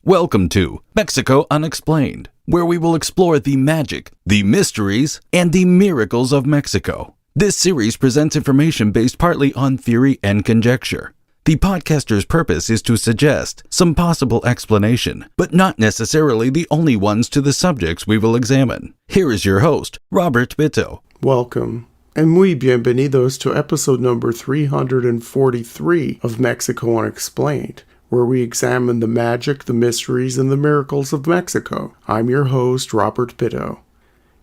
Welcome to Mexico Unexplained, where we will explore the magic, the mysteries, and the miracles of Mexico. This series presents information based partly on theory and conjecture. The podcaster's purpose is to suggest some possible explanation, but not necessarily the only ones to the subjects we will examine. Here is your host, Robert Bitto. Welcome, and muy bienvenidos to episode number 343 of Mexico Unexplained, where we examine the magic, the mysteries, and the miracles of Mexico. I'm your host, Robert Bitto.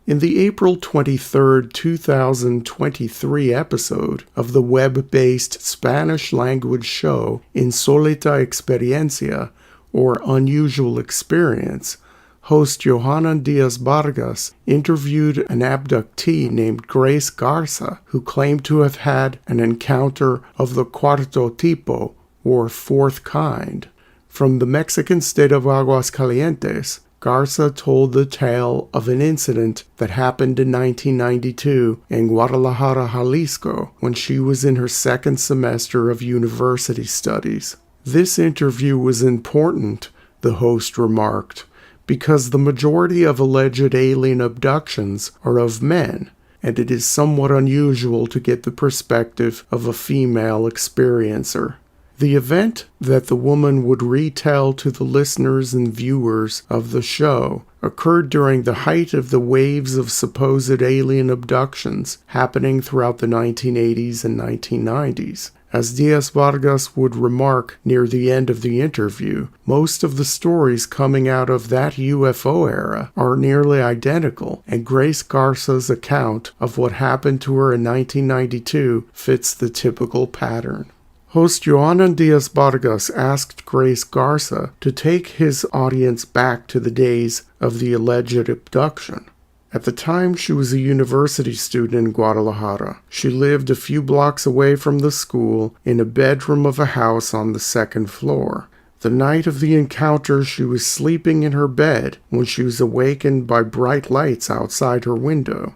In the April 23, 2023 episode of the web-based Spanish-language show Insólita Experiencia, or Unusual Experience, host Johanna Diaz-Vargas interviewed an abductee named Grace Garza, who claimed to have had an encounter of the cuarto tipo, or fourth kind. From the Mexican state of Aguascalientes, Garza told the tale of an incident that happened in 1992 in Guadalajara, Jalisco, when she was in her second semester of university studies. This interview was important, the host remarked, because the majority of alleged alien abductions are of men, and it is somewhat unusual to get the perspective of a female experiencer. The event that the woman would retell to the listeners and viewers of the show occurred during the height of the waves of supposed alien abductions happening throughout the 1980s and 1990s. As Diaz-Vargas would remark near the end of the interview, most of the stories coming out of that UFO era are nearly identical, and Grace Garza's account of what happened to her in 1992 fits the typical pattern. Host Johanna Diaz-Vargas asked Grace Garza to take his audience back to the days of the alleged abduction. At the time, she was a university student in Guadalajara. She lived a few blocks away from the school in a bedroom of a house on the second floor. The night of the encounter, she was sleeping in her bed when she was awakened by bright lights outside her window.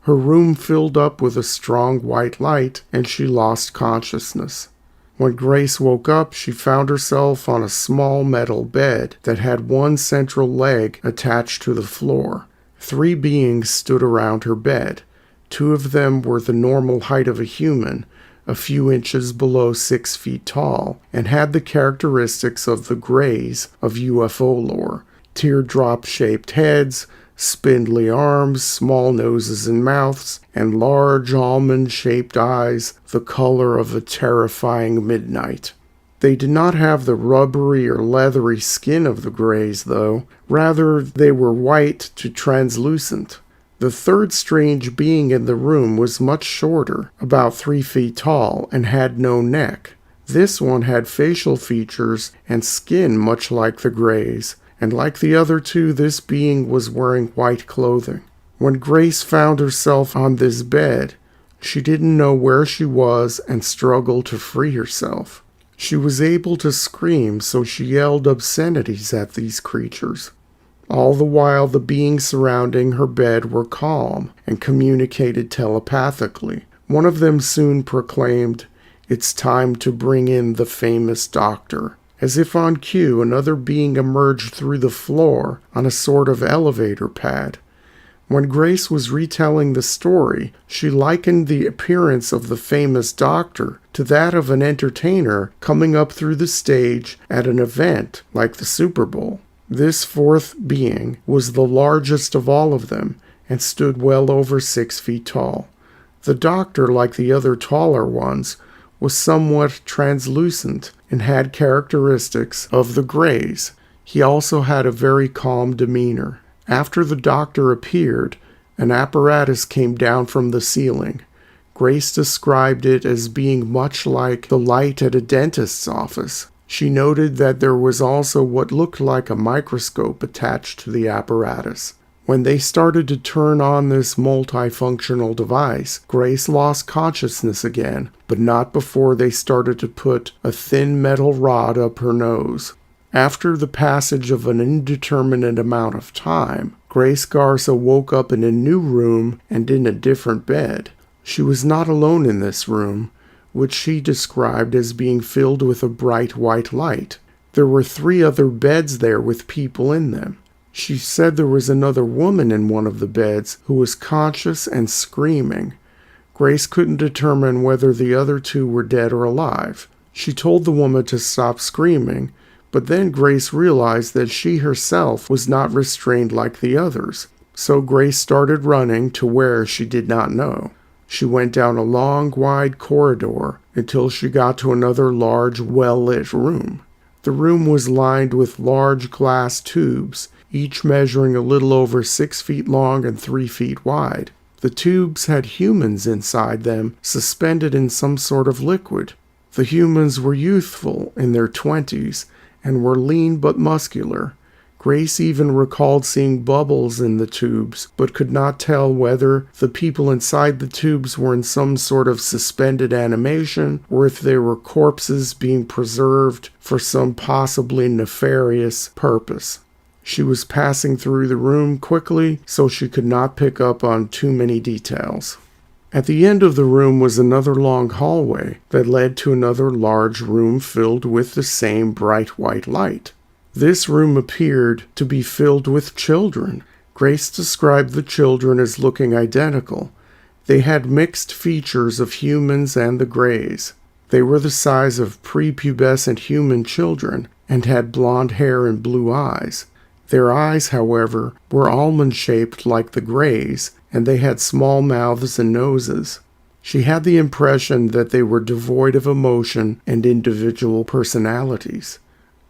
Her room filled up with a strong white light, and she lost consciousness. When Grace woke up, she found herself on a small metal bed that had one central leg attached to the floor. 3 beings stood around her bed. 2 of them were the normal height of a human, a few inches below 6 feet tall, and had the characteristics of the Greys of UFO lore: teardrop-shaped heads, spindly arms, small noses and mouths, and large almond-shaped eyes, the color of a terrifying midnight. They did not have the rubbery or leathery skin of the Greys, though. Rather, they were white to translucent. The third strange being in the room was much shorter, about 3 feet tall, and had no neck. This one had facial features and skin much like the Greys, and like the other 2, this being was wearing white clothing. When Grace found herself on this bed, she didn't know where she was and struggled to free herself. She was able to scream, so she yelled obscenities at these creatures. All the while, the beings surrounding her bed were calm and communicated telepathically. One of them soon proclaimed, "It's time to bring in the famous doctor." As if on cue, another being emerged through the floor on a sort of elevator pad. When Grace was retelling the story, she likened the appearance of the famous doctor to that of an entertainer coming up through the stage at an event like the Super Bowl. This 4th being was the largest of all of them and stood well over 6 feet tall. The doctor, like the other taller ones, was somewhat translucent and had characteristics of the Greys. He also had a very calm demeanor. After the doctor appeared, an apparatus came down from the ceiling. Grace described it as being much like the light at a dentist's office. She noted that there was also what looked like a microscope attached to the apparatus. When they started to turn on this multifunctional device, Grace lost consciousness again, but not before they started to put a thin metal rod up her nose. After the passage of an indeterminate amount of time, Grace Garza woke up in a new room and in a different bed. She was not alone in this room, which she described as being filled with a bright white light. There were 3 other beds there with people in them. She said there was another woman in one of the beds who was conscious and screaming. Grace couldn't determine whether the other 2 were dead or alive. She told the woman to stop screaming, but then Grace realized that she herself was not restrained like the others. So Grace started running to where she did not know. She went down a long, wide corridor until she got to another large, well-lit room. The room was lined with large glass tubes, each measuring a little over 6 feet long and 3 feet wide. The tubes had humans inside them, suspended in some sort of liquid. The humans were youthful, in their 20s, and were lean but muscular. Grace even recalled seeing bubbles in the tubes, but could not tell whether the people inside the tubes were in some sort of suspended animation, or if they were corpses being preserved for some possibly nefarious purpose. She was passing through the room quickly, so she could not pick up on too many details. At the end of the room was another long hallway that led to another large room filled with the same bright white light. This room appeared to be filled with children. Grace described the children as looking identical. They had mixed features of humans and the Greys. They were the size of prepubescent human children and had blonde hair and blue eyes. Their eyes, however, were almond-shaped like the Greys, and they had small mouths and noses. She had the impression that they were devoid of emotion and individual personalities.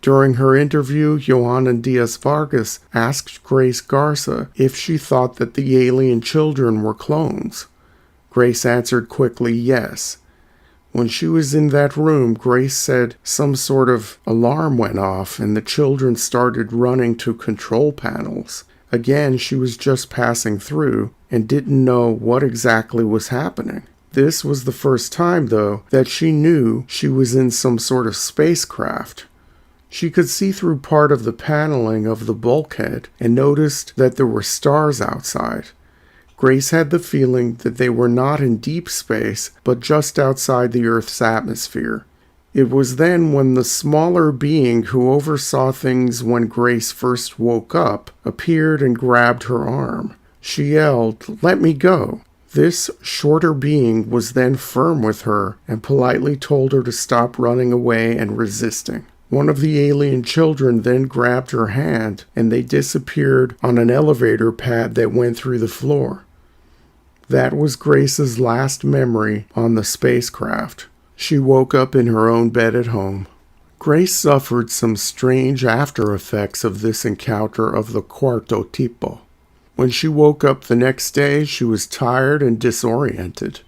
During her interview, Johanna Diaz-Vargas asked Grace Garza if she thought that the alien children were clones. Grace answered quickly yes. When she was in that room, Grace said some sort of alarm went off and the children started running to control panels. Again, she was just passing through and didn't know what exactly was happening. This was the first time, though, that she knew she was in some sort of spacecraft. She could see through part of the paneling of the bulkhead and noticed that there were stars outside. Grace had the feeling that they were not in deep space, but just outside the Earth's atmosphere. It was then when the smaller being who oversaw things when Grace first woke up appeared and grabbed her arm. She yelled, "Let me go!" This shorter being was then firm with her and politely told her to stop running away and resisting. One of the alien children then grabbed her hand and they disappeared on an elevator pad that went through the floor. That was Grace's last memory on the spacecraft. She woke up in her own bed at home. Grace suffered some strange after effects of this encounter of the Cuarto Tipo. When she woke up the next day, she was tired and disoriented.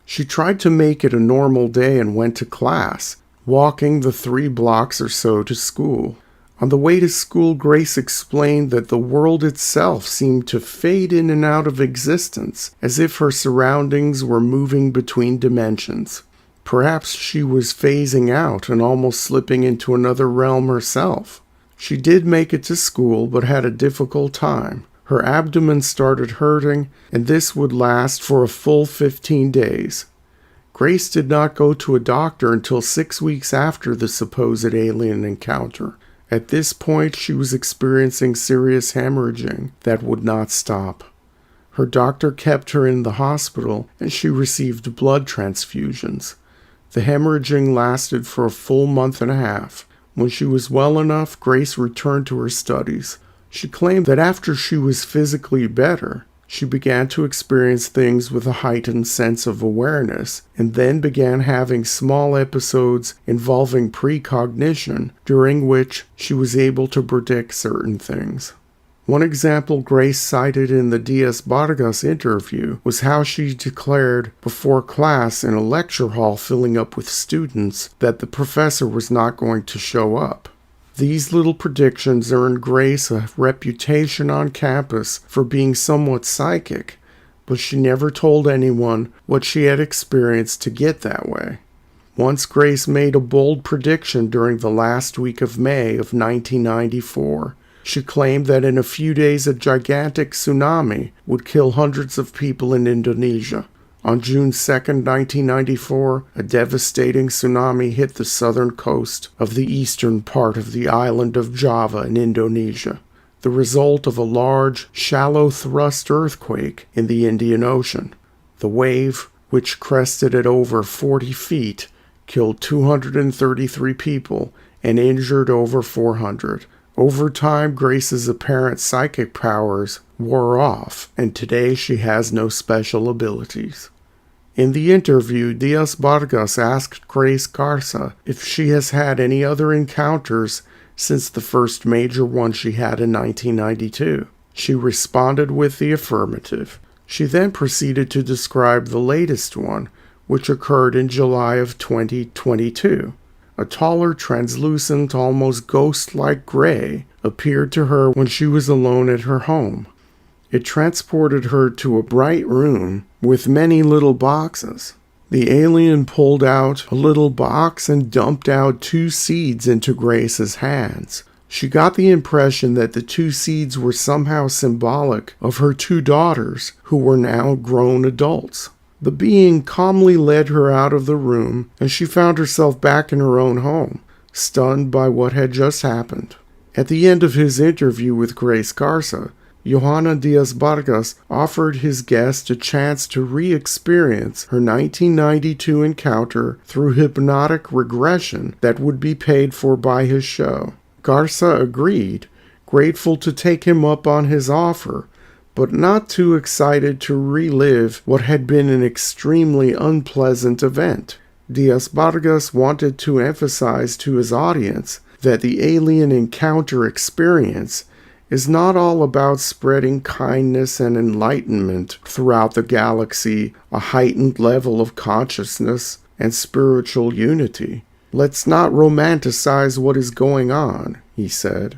She tried to make it a normal day and went to class, walking the 3 blocks or so to school. On the way to school, Grace explained that the world itself seemed to fade in and out of existence, as if her surroundings were moving between dimensions. Perhaps she was phasing out and almost slipping into another realm herself. She did make it to school, but had a difficult time. Her abdomen started hurting, and this would last for a full 15 days. Grace did not go to a doctor until 6 weeks after the supposed alien encounter. At this point, she was experiencing serious hemorrhaging that would not stop. Her doctor kept her in the hospital, and she received blood transfusions. The hemorrhaging lasted for a full month and a half. When she was well enough, Grace returned to her studies. She claimed that after she was physically better, she began to experience things with a heightened sense of awareness, and then began having small episodes involving precognition, during which she was able to predict certain things. One example Grace cited in the Diaz-Vargas interview was how she declared before class in a lecture hall filling up with students that the professor was not going to show up. These little predictions earned Grace a reputation on campus for being somewhat psychic, but she never told anyone what she had experienced to get that way. Once Grace made a bold prediction during the last week of May of 1994. She claimed that in a few days a gigantic tsunami would kill hundreds of people in Indonesia. On June 2, 1994, a devastating tsunami hit the southern coast of the eastern part of the island of Java in Indonesia, the result of a large, shallow-thrust earthquake in the Indian Ocean. The wave, which crested at over 40 feet, killed 233 people and injured over 400. Over time, Grace's apparent psychic powers wore off, and today she has no special abilities. In the interview, Diaz-Vargas asked Grace Garza if she has had any other encounters since the first major one she had in 1992. She responded with the affirmative. She then proceeded to describe the latest one, which occurred in July of 2022. A taller, translucent, almost ghost-like gray appeared to her when she was alone at her home. It transported her to a bright room with many little boxes. The alien pulled out a little box and dumped out 2 seeds into Grace's hands. She got the impression that the 2 seeds were somehow symbolic of her 2 daughters, who were now grown adults. The being calmly led her out of the room, and she found herself back in her own home, stunned by what had just happened. At the end of his interview with Grace Garza, Johanna Diaz-Vargas offered his guest a chance to re-experience her 1992 encounter through hypnotic regression that would be paid for by his show. Garza agreed, grateful to take him up on his offer, but not too excited to relive what had been an extremely unpleasant event. Diaz-Vargas wanted to emphasize to his audience that the alien encounter experience is not all about spreading kindness and enlightenment throughout the galaxy, a heightened level of consciousness and spiritual unity. Let's not romanticize what is going on, he said.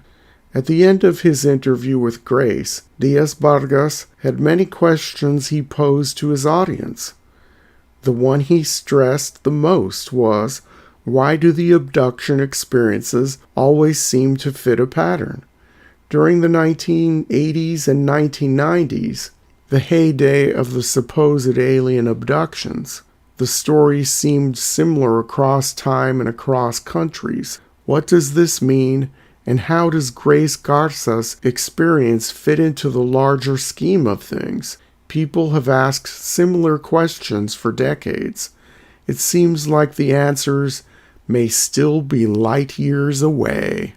At the end of his interview with Grace, Diaz-Vargas had many questions he posed to his audience. The one he stressed the most was, why do the abduction experiences always seem to fit a pattern? During the 1980s and 1990s, the heyday of the supposed alien abductions, the stories seemed similar across time and across countries. What does this mean, and how does Grace Garza's experience fit into the larger scheme of things? People have asked similar questions for decades. It seems like the answers may still be light years away.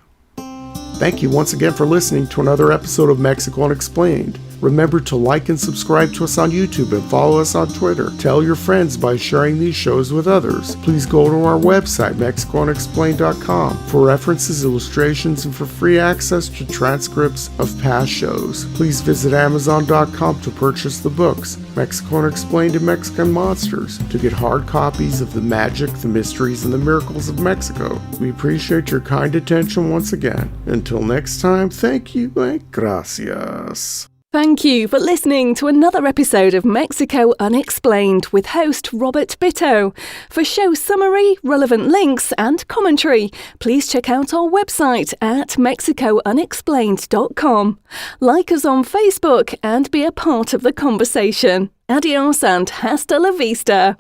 Thank you once again for listening to another episode of Mexico Unexplained. Remember to like and subscribe to us on YouTube and follow us on Twitter. Tell your friends by sharing these shows with others. Please go to our website, MexicoUnexplained.com, for references, illustrations, and for free access to transcripts of past shows. Please visit Amazon.com to purchase the books, Mexico Unexplained and Mexican Monsters, to get hard copies of the magic, the mysteries, and the miracles of Mexico. We appreciate your kind attention once again. Until next time, thank you and gracias. Thank you for listening to another episode of Mexico Unexplained with host Robert Bitto. For show summary, relevant links and commentary, please check out our website at mexicounexplained.com. Like us on Facebook and be a part of the conversation. Adios and hasta la vista.